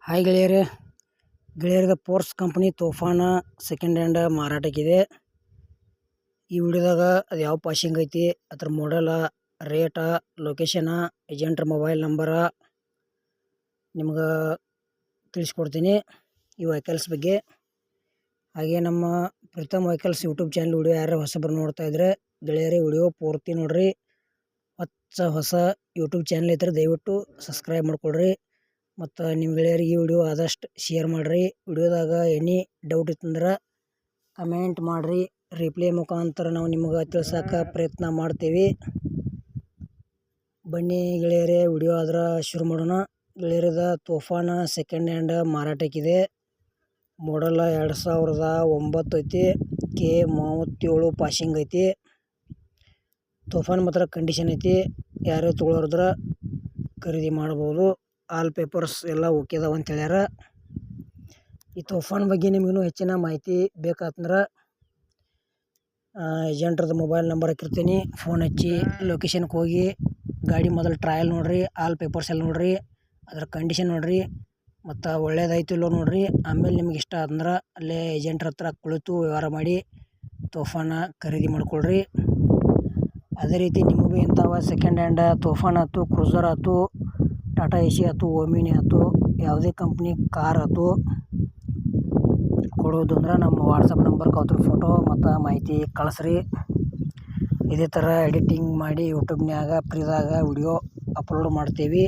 Hi ಗೆಳೆಯರೇ, ಗೆಳೆಯರದ Force company Toofan second hand ಮಾರಾಟಕ್ಕಿದೆ. ಈ ವಿಡಿಯೋದಾಗ ಅದು ಯಾವ ಪಾಸಿಂಗ್ ಐತಿ, ಅದ್ರ ಮಾಡೆಲ, ರೇಟ, ಲೊಕೇಶನ, ಏಜೆಂಟ್ರ ಮೊಬೈಲ್ ನಂಬರ ನಿಮ್ಗೆ ತಿಳಿಸ್ಕೊಡ್ತೀನಿ ಈ ವೆಹಿಕಲ್ಸ್ ಬಗ್ಗೆ. ಹಾಗೆ ನಮ್ಮ Pritam vehicles YouTube channel video ಯಾರು ಹೊಸಬರು ನೋಡ್ತಾ ಇದ್ರೆ ಗೆಳೆಯರೇ ವಿಡಿಯೋ ಪೂರ್ತಿ ನೋಡ್ರಿ. ಹೊಸ ಯೂಟ್ಯೂಬ್ ಚಾನಲ್ ಇದ್ರೆ ದಯವಿಟ್ಟು ಸಬ್ಸ್ಕ್ರೈಬ್ ಮಾಡ್ಕೊಳ್ರಿ. ಮತ್ತು ನಿಮ್ಮ ಗೆಳೆಯರಿಗೆ ಈ ವಿಡಿಯೋ ಆದಷ್ಟು ಶೇರ್ ಮಾಡಿರಿ. ವಿಡಿಯೋದಾಗ ಎನಿ ಡೌಟ್ ಇತ್ತಂದ್ರೆ ಕಮೆಂಟ್ ಮಾಡಿರಿ. ರಿಪ್ಲೈ ಮುಖಾಂತರ ನಾವು ನಿಮ್ಗೆ ತಿಳ್ಸೋಕೆ ಪ್ರಯತ್ನ ಮಾಡ್ತೀವಿ. ಬನ್ನಿ ಗೆಳೆಯರೇ, ವಿಡಿಯೋ ಆದ್ರೆ ಶುರು ಮಾಡೋಣ. ಗೆಳೆಯರದ ತೋಫಾನ ಸೆಕೆಂಡ್ ಹ್ಯಾಂಡ್ ಮಾರಾಟಕ್ಕಿದೆ. ಮಾಡೆಲ್ 2009 ಐತಿ. K37 ಪಾಸಿಂಗ್ ಐತಿ. ತೋಫಾನ್ ಮಾತ್ರ ಕಂಡೀಷನ್ ಐತಿ. ಯಾರೇ ತೊಗೊಳೋರಿದ್ರೆ ಖರೀದಿ ಮಾಡ್ಬೋದು. ಆಲ್ ಪೇಪರ್ಸ್ ಎಲ್ಲ ಓಕೆ ಅದಾವ ಅಂತ ಹೇಳ್ಯಾರ. ಈ ತೋಫಾನ್ ಬಗ್ಗೆ ನಿಮಗೂ ಹೆಚ್ಚಿನ ಮಾಹಿತಿ ಬೇಕಾತಂದ್ರೆ ಏಜೆಂಟ್ರದ್ದು ಮೊಬೈಲ್ ನಂಬರ್ ಹಾಕಿರ್ತೀನಿ, ಫೋನ್ ಹಚ್ಚಿ ಲೊಕೇಶನ್ಗೆ ಹೋಗಿ ಗಾಡಿ ಮೊದಲು ಟ್ರಯಲ್ ನೋಡಿರಿ, ಆಲ್ ಪೇಪರ್ಸ್ ಎಲ್ಲ ನೋಡಿರಿ, ಅದ್ರ ಕಂಡೀಷನ್ ನೋಡಿರಿ, ಮತ್ತು ಒಳ್ಳೇದಾಯ್ತು ಇಲ್ಲೋ ನೋಡಿರಿ. ಆಮೇಲೆ ನಿಮ್ಗೆ ಇಷ್ಟ ಆದ್ರೆ ಅಲ್ಲೇ ಏಜೆಂಟ್ರ ಹತ್ರ ಕುಳಿತು ವ್ಯವಹಾರ ಮಾಡಿ ತೋಫಾನ ಖರೀದಿ ಮಾಡ್ಕೊಳ್ರಿ. ಅದೇ ರೀತಿ ನಿಮಗೂ ಇಂಥವ ಸೆಕೆಂಡ್ ಹ್ಯಾಂಡ್ ತೋಫಾನ್ ಆಯ್ತು, ಕ್ರೂಸರ್ ಆಯ್ತು, ಟಾಟಾ ಎಸಿ ಆಯ್ತು, ಓಮಿನಿ ಆಯ್ತು, ಯಾವುದೇ ಕಂಪ್ನಿ ಕಾರ್ ಆಯ್ತು ಕೊಡೋದು ಅಂದ್ರೆ ನಮ್ಮ ವಾಟ್ಸಪ್ ನಂಬರ್ಗೆ ಅದ್ರ ಫೋಟೋ ಮತ್ತು ಮಾಹಿತಿ ಕಳಿಸ್ರಿ. ಇದೇ ಥರ ಎಡಿಟಿಂಗ್ ಮಾಡಿ ಯೂಟ್ಯೂಬ್ನ್ಯಾಗ ಫ್ರೀದಾಗ ವಿಡಿಯೋ ಅಪ್ಲೋಡ್ ಮಾಡ್ತೀವಿ.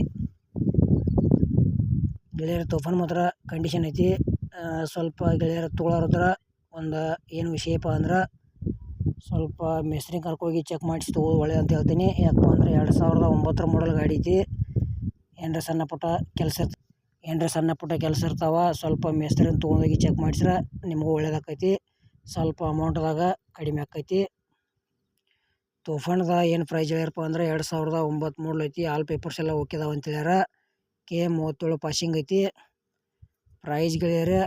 ಗೆಳೆಯರ ತೋಫಾನ್ ಮಾತ್ರ ಕಂಡೀಷನ್ ಐತಿ. ಸ್ವಲ್ಪ ಗೆಳೆಯರ ತೊಗೊಳೋರಿದ್ರೆ ಒಂದು ಏನು ವಿಷಯಪ್ಪ ಅಂದ್ರೆ ಸ್ವಲ್ಪ ಮೆಸ್ತ್ರಿ ಕರ್ಕೋಗಿ ಚೆಕ್ ಮಾಡಿಸಿ ತೊಗೊಳ್ಳೋದು ಒಳ್ಳೆ ಅಂತ ಹೇಳ್ತೀನಿ. ಯಾಕಪ್ಪ ಅಂದರೆ 2009 ಮಾಡಲ್ ಗಾಡಿ ಐತಿ. ಏನರ ಸಣ್ಣ ಪುಟ್ಟ ಕೆಲಸ ಇರ್ತಾವೆ. ಸ್ವಲ್ಪ ಮೇಸ್ತ್ರಿನ ತೊಗೊಂಡೋಗಿ ಚೆಕ್ ಮಾಡಿಸ್ರೆ ನಿಮಗೂ ಒಳ್ಳೇದಾಕೈತಿ. ಸ್ವಲ್ಪ ಅಮೌಂಟ್ದಾಗ ಕಡಿಮೆ ಆಕೈತಿ. ತೋಫಾನ್ದ ಏನು ಪ್ರೈಸ್ ಹೇಳ್ಯಾರಪ್ಪ ಅಂದರೆ 2009 ಮಾಡಲ್ ಐತಿ. ಆಲ್ ಪೇಪರ್ಸ್ ಎಲ್ಲ ಓಕೆ ಅದಾವ ಅಂತ ಹೇಳ್ಯಾರ. K37 ಪಾಸಿಂಗ್ ಐತಿ. ಪ್ರೈಸ್ ಗೆಳೆಯರೆ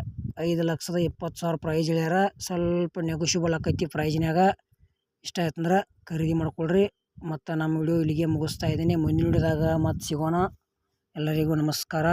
5,20,000 ಪ್ರೈಸ್ ಹೇಳ್ಯಾರ. ಸ್ವಲ್ಪ ನೆಗೋಷಿಯಬಲ್ ಆಕೈತಿ ಪ್ರೈಜ್ನಾಗ. ಇಷ್ಟ ಆಯ್ತಂದ್ರೆ ಖರೀದಿ ಮಾಡ್ಕೊಳ್ರಿ. ಮತ್ತು ನಮ್ಮ ವಿಡಿಯೋ ಇಲ್ಲಿಗೆ ಮುಗಿಸ್ತಾ ಇದ್ದೀನಿ. ಮುಂದಿನ ವಿಡಿಯೋದಾಗ ಮತ್ತೆ ಸಿಗೋಣ. ಎಲ್ಲರಿಗೂ ನಮಸ್ಕಾರ.